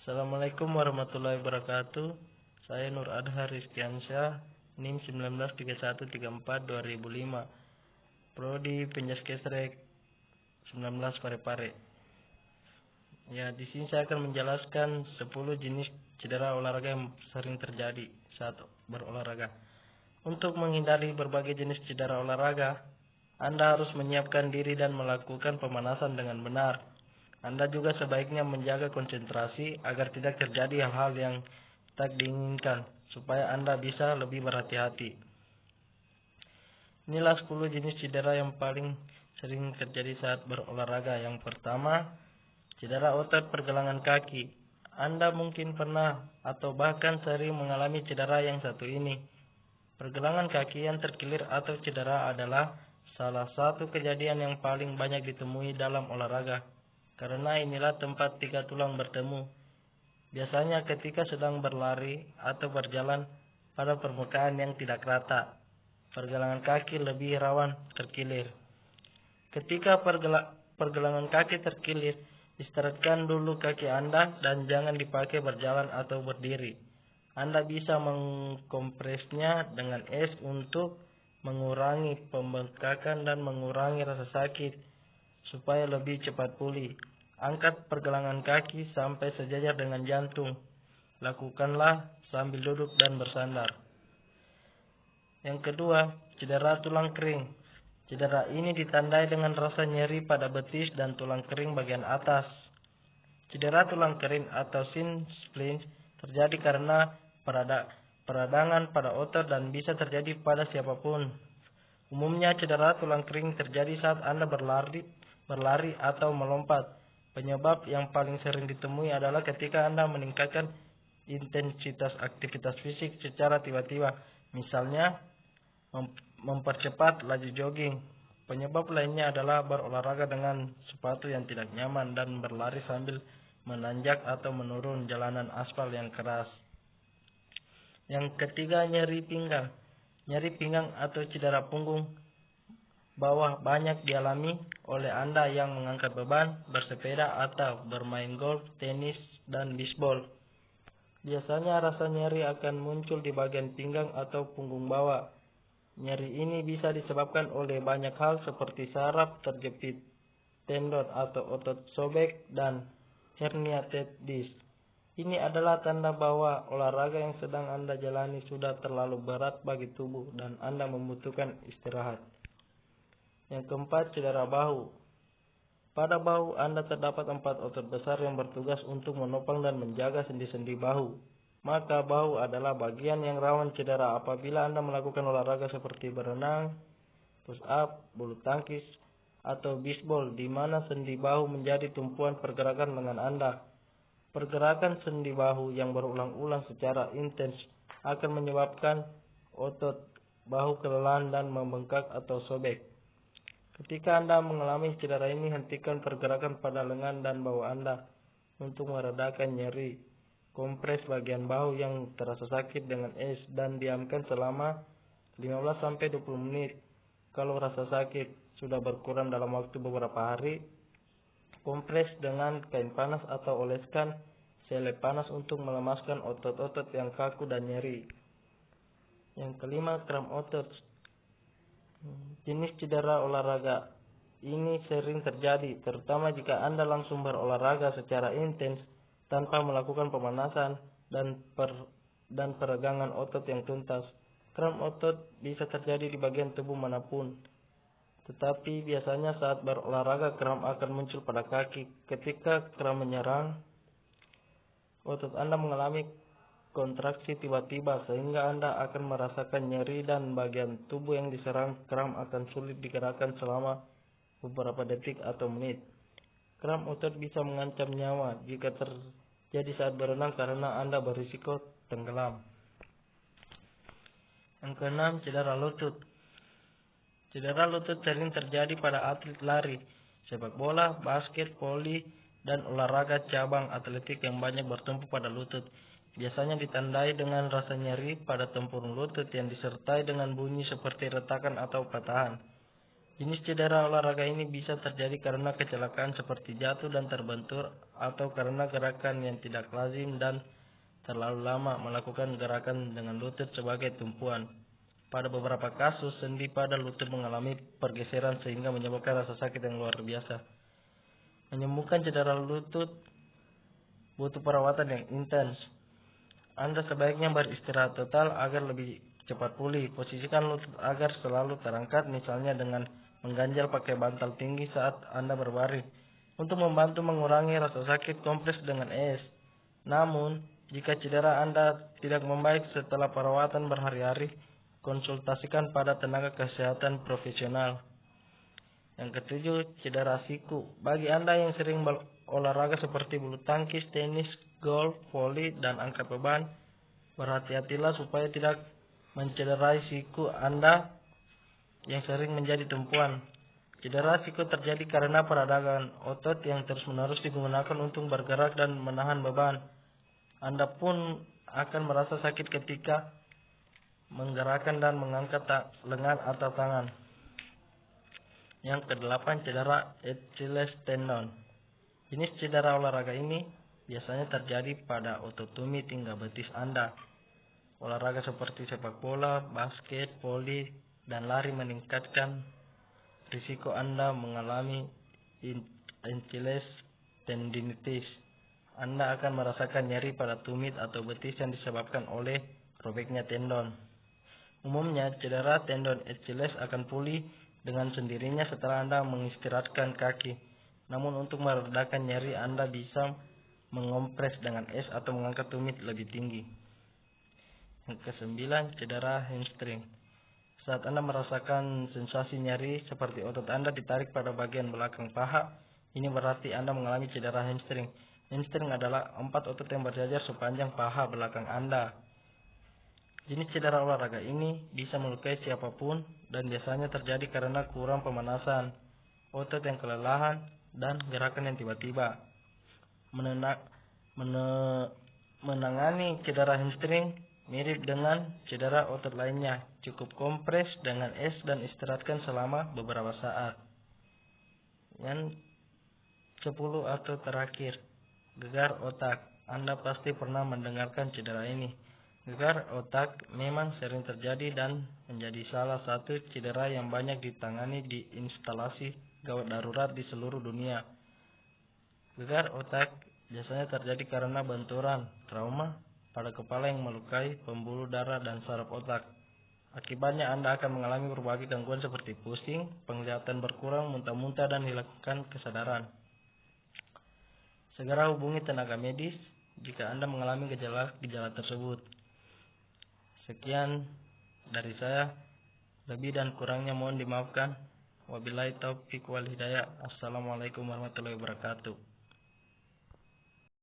Assalamualaikum warahmatullahi wabarakatuh. Saya Nur Adhar Rizkiansyah, NIM 193134-2005, Prodi Penjaskesrek 19 Parepare. Ya, di sini saya akan menjelaskan 10 jenis cedera olahraga yang sering terjadi saat berolahraga. Untuk menghindari berbagai jenis cedera olahraga, Anda harus menyiapkan diri dan melakukan pemanasan dengan benar. Anda juga sebaiknya menjaga konsentrasi agar tidak terjadi hal-hal yang tak diinginkan, supaya Anda bisa lebih berhati-hati. Inilah 10 jenis cedera yang paling sering terjadi saat berolahraga. Yang pertama, cedera otot pergelangan kaki. Anda mungkin pernah atau bahkan sering mengalami cedera yang satu ini. Pergelangan kaki yang terkilir atau cedera adalah salah satu kejadian yang paling banyak ditemui dalam olahraga, karena inilah tempat 3 tulang bertemu. Biasanya ketika sedang berlari atau berjalan pada permukaan yang tidak rata, pergelangan kaki lebih rawan terkilir. Ketika pergelangan kaki terkilir, istirahatkan dulu kaki Anda dan jangan dipakai berjalan atau berdiri. Anda bisa mengkompresnya dengan es untuk mengurangi pembengkakan dan mengurangi rasa sakit supaya lebih cepat pulih. Angkat pergelangan kaki sampai sejajar dengan jantung. Lakukanlah sambil duduk dan bersandar. Yang kedua, cedera tulang kering. Cedera ini ditandai dengan rasa nyeri pada betis dan tulang kering bagian atas. Cedera tulang kering atau shin splints terjadi karena peradangan pada otot dan bisa terjadi pada siapapun. Umumnya cedera tulang kering terjadi saat Anda berlari atau melompat. Penyebab yang paling sering ditemui adalah ketika Anda meningkatkan intensitas aktivitas fisik secara tiba-tiba, misalnya mempercepat laju jogging. Penyebab lainnya adalah berolahraga dengan sepatu yang tidak nyaman dan berlari sambil menanjak atau menurun jalanan aspal yang keras. Yang ketiga, nyeri pinggang. Nyeri pinggang atau cedera punggung bawah banyak dialami oleh Anda yang mengangkat beban, bersepeda, atau bermain golf, tenis, dan bisbol. Biasanya rasa nyeri akan muncul di bagian pinggang atau punggung bawah. Nyeri ini bisa disebabkan oleh banyak hal seperti saraf terjepit, tendon atau otot sobek, dan herniated disc. Ini adalah tanda bahwa olahraga yang sedang Anda jalani sudah terlalu berat bagi tubuh dan Anda membutuhkan istirahat. Yang keempat, cedera bahu. Pada bahu Anda terdapat 4 otot besar yang bertugas untuk menopang dan menjaga sendi-sendi bahu. Maka bahu adalah bagian yang rawan cedera apabila Anda melakukan olahraga seperti berenang, push up, bulu tangkis, atau bisbol, di mana sendi bahu menjadi tumpuan pergerakan lengan Anda. Pergerakan sendi bahu yang berulang-ulang secara intens akan menyebabkan otot bahu kelelahan dan membengkak atau sobek. Ketika Anda mengalami cedera ini, hentikan pergerakan pada lengan dan bahu Anda untuk meredakan nyeri. Kompres bagian bahu yang terasa sakit dengan es dan diamkan selama 15-20 menit. Kalau rasa sakit sudah berkurang dalam waktu beberapa hari, kompres dengan kain panas atau oleskan selai panas untuk melemaskan otot-otot yang kaku dan nyeri. Yang kelima, kram otot. Jenis cedera olahraga ini sering terjadi, terutama jika Anda langsung berolahraga secara intens tanpa melakukan pemanasan dan peregangan otot yang tuntas. Kram otot bisa terjadi di bagian tubuh manapun, tetapi biasanya saat berolahraga kram akan muncul pada kaki. Ketika kram menyerang, otot Anda mengalami kontraksi tiba-tiba sehingga Anda akan merasakan nyeri dan bagian tubuh yang diserang kram akan sulit digerakkan selama beberapa detik atau menit. Kram otot bisa mengancam nyawa jika terjadi saat berenang karena Anda berisiko tenggelam. Yang keenam, cedera lutut. Cedera lutut sering terjadi pada atlet lari, sepak bola, basket, voli, dan olahraga cabang atletik yang banyak bertumpu pada lutut. Biasanya ditandai dengan rasa nyeri pada tempurung lutut yang disertai dengan bunyi seperti retakan atau patahan. Jenis cedera olahraga ini bisa terjadi karena kecelakaan seperti jatuh dan terbentur, atau karena gerakan yang tidak lazim dan terlalu lama melakukan gerakan dengan lutut sebagai tumpuan. Pada beberapa kasus, sendi pada lutut mengalami pergeseran sehingga menyebabkan rasa sakit yang luar biasa. Menyembuhkan cedera lutut butuh perawatan yang intens. Anda sebaiknya beristirahat total agar lebih cepat pulih. Posisikan lutut agar selalu terangkat, misalnya dengan mengganjal pakai bantal tinggi saat Anda berbaring. Untuk membantu mengurangi rasa sakit, kompres dengan es. Namun, jika cedera Anda tidak membaik setelah perawatan berhari-hari, konsultasikan pada tenaga kesehatan profesional. Yang ketujuh, cedera siku. Bagi Anda yang sering berolahraga seperti bulu tangkis, tenis, golf, voli, dan angkat beban, berhati-hatilah supaya tidak mencederai siku Anda yang sering menjadi tumpuan. Cedera siku terjadi karena peradangan otot yang terus-menerus digunakan untuk bergerak dan menahan beban. Anda pun akan merasa sakit ketika menggerakkan dan mengangkat lengan atau tangan. Yang kedelapan, cedera Achilles tendon. Jenis cedera olahraga ini biasanya terjadi pada otot tumit hingga betis Anda. Olahraga seperti sepak bola, basket, voli, dan lari meningkatkan risiko Anda mengalami Achilles tendinitis. Anda akan merasakan nyeri pada tumit atau betis yang disebabkan oleh robeknya tendon. Umumnya, cedera tendon Achilles akan pulih dengan sendirinya setelah Anda mengistirahatkan kaki. Namun untuk meredakan nyeri, Anda bisa mengompres dengan es atau mengangkat tumit lebih tinggi. Yang kesembilan, cedera hamstring. Saat Anda merasakan sensasi nyeri seperti otot Anda ditarik pada bagian belakang paha, ini berarti Anda mengalami cedera hamstring. Hamstring adalah 4 otot yang berjajar sepanjang paha belakang Anda. Jenis cedera olahraga ini bisa melukai siapapun dan biasanya terjadi karena kurang pemanasan, otot yang kelelahan, dan gerakan yang tiba-tiba. Menangani cedera hamstring mirip dengan cedera otot lainnya. Cukup kompres dengan es dan istirahatkan selama beberapa saat. Yang 10 atau terakhir, gegar otak. Anda pasti pernah mendengarkan cedera ini. Gegar otak memang sering terjadi dan menjadi salah satu cedera yang banyak ditangani di instalasi gawat darurat di seluruh dunia. Gegar otak biasanya terjadi karena benturan, trauma pada kepala yang melukai pembuluh darah dan saraf otak. Akibatnya Anda akan mengalami berbagai gangguan seperti pusing, penglihatan berkurang, muntah-muntah, dan hilangkan kesadaran. Segera hubungi tenaga medis jika Anda mengalami gejala tersebut. Sekian dari saya, lebih dan kurangnya mohon dimaafkan. Wabillahi taufiq wal hidayah. Assalamualaikum warahmatullahi wabarakatuh.